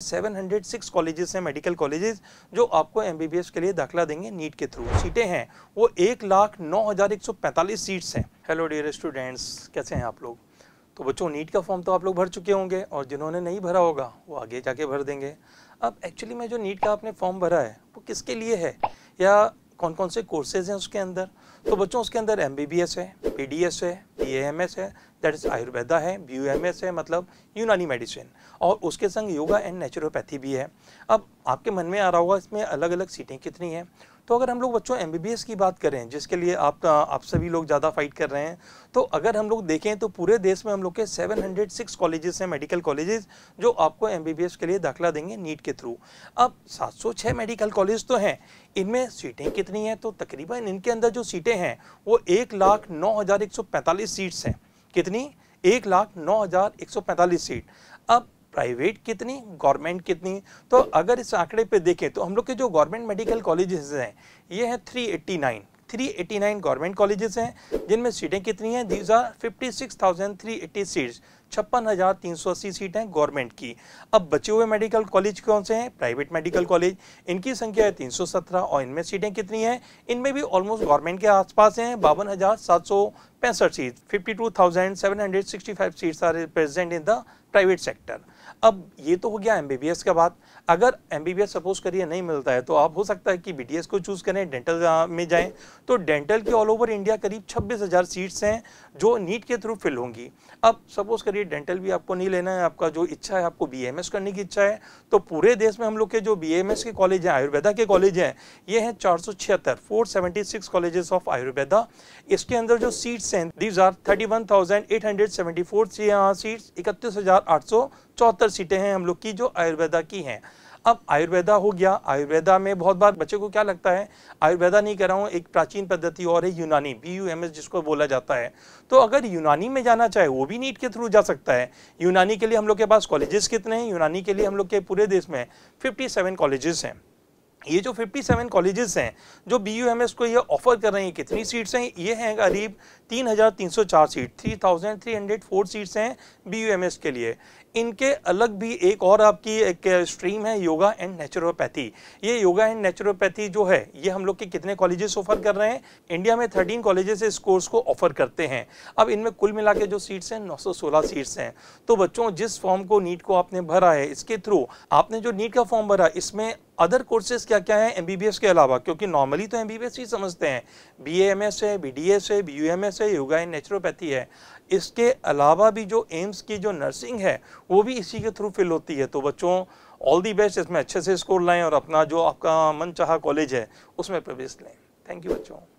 706 colleges हैं, medical colleges, जो आपको एमबीबीएस के लिए दाखिला देंगे नीट के थ्रू। सीटें हैं वो 1,09,145 सीट्स हैं। हेलो डियर स्टूडेंट्स, कैसे हैं आप लोग? तो बच्चों, नीट का फॉर्म तो आप लोग भर चुके होंगे और जिन्होंने नहीं भरा होगा वो आगे जाके भर देंगे। अब एक्चुअली में जो नीट का आपने फॉर्म भरा है वो किसके लिए है या कौन कौन से कोर्सेज हैं उसके अंदर? तो बच्चों, उसके अंदर एमबीबीएस है, पीडीएस है, बीएएमएस है, दैट इज आयुर्वेदा है, बीयूएमएस है मतलब यूनानी मेडिसिन, और उसके संग योगा एंड नेचुरोपैथी भी है। अब आपके मन में आ रहा होगा इसमें अलग अलग सीटें कितनी हैं। तो अगर हम लोग बच्चों एमबीबीएस की बात करें, जिसके लिए आप सभी लोग ज़्यादा फाइट कर रहे हैं, तो अगर हम लोग देखें तो पूरे देश में हम लोग के 706 कॉलेजेस हैं, मेडिकल कॉलेजेस, जो आपको एमबीबीएस के लिए दाखिला देंगे नीट के थ्रू। अब 706 मेडिकल कॉलेज तो हैं, इनमें सीटें कितनी हैं? तो तकरीबन इनके अंदर जो सीटें हैं वो 1,09,145 सीट्स हैं। कितनी? 1,09,145 सीट। अब प्राइवेट कितनी, गवर्नमेंट कितनी? तो अगर इस आंकड़े पे देखें तो हम लोग के जो गवर्नमेंट मेडिकल कॉलेजेस हैं ये हैं 389 गवर्नमेंट कॉलेजेस हैं, जिनमें सीटें कितनी हैं? दीज आर 56,380 सीट्स, 56,380 सीटें गवर्नमेंट की। अब बचे हुए मेडिकल कॉलेज कौन से हैं? प्राइवेट मेडिकल कॉलेज, इनकी संख्या है 317 और इनमें सीटें कितनी हैं? इनमें भी ऑलमोस्ट गवर्नमेंट के आसपास हैं, 52,765 seat, 52,765 seats are present in the private sector. अब ये तो हो गया एमबीबीएस का बात। अगर एमबीबीएस सपोज करिए नहीं मिलता है तो आप हो सकता है कि बीडीएस को चूज करें, डेंटल में जाएं। तो डेंटल की ऑल ओवर इंडिया करीब 26,000 सीट्स हैं जो नीट के थ्रू फिल होंगी। अब सपोज करिए डेंटल भी आपको नहीं लेना है, आपका जो इच्छा है, आपको बीएमएस करने की इच्छा है, तो पूरे देश में हम लोग के जो बीएमएस के कॉलेज हैं, आयुर्वेदा के कॉलेज हैं, ये हैं 476 कॉलेजेस ऑफ आयुर्वेदा। इसके अंदर जो सीट्स हैं दीज आर 31,874 सीट्स, 31,874 सीटें हैं हम लोग की जो आयुर्वेदा की हैं। अब आयुर्वेदा हो गया, आयुर्वेदा में बहुत बार बच्चे को क्या लगता है, आयुर्वेदा नहीं कर रहा हूँ, एक प्राचीन पद्धति और है यूनानी, बीयूएमएस जिसको बोला जाता है। तो अगर यूनानी में जाना चाहे वो भी नीट के थ्रू जा सकता है। यूनानी के लिए हम लोग के पास कॉलेजेस कितने हैं? यूनानी के लिए हम लोग के पूरे देश में 57 कॉलेजेस हैं। ये जो 57 कॉलेजेस हैं जो बीयूएमएस को ये ऑफर कर रहे हैं, कितनी सीट्स हैं? ये हैं करीब 3,304 सीट, 3,304 सीट्स हैं बीयूएमएस के लिए। इनके अलग भी एक और आपकी एक स्ट्रीम है योगा एंड नेचुरोपैथी। ये योगा एंड नेचुरोपैथी जो है ये हम लोग के कितने कॉलेजेस ऑफर कर रहे हैं? इंडिया में 13 कॉलेजेस इस कोर्स को ऑफर करते हैं। अब इनमें कुल मिला के जो सीट्स हैं 916 सीट्स हैं। तो बच्चों, जिस फॉर्म को नीट को आपने भरा है, इसके थ्रू आपने जो नीट का फॉर्म भरा, इसमें अदर कोर्सेज क्या क्या है एमबीबीएस के अलावा? क्योंकि नॉर्मली तो एमबीबीएस ही समझते हैं, बीएएमएस है, बीडीएस है, बीयूएमएस है, योगा एंड नेचुरोपैथी है। इसके अलावा भी जो एम्स की जो नर्सिंग है वो भी इसी के थ्रू फिल होती है। तो बच्चों, ऑल दी बेस्ट, इसमें अच्छे से स्कोर लाएं और अपना जो आपका मन चाहा कॉलेज है उसमें प्रवेश लें। थैंक यू बच्चों।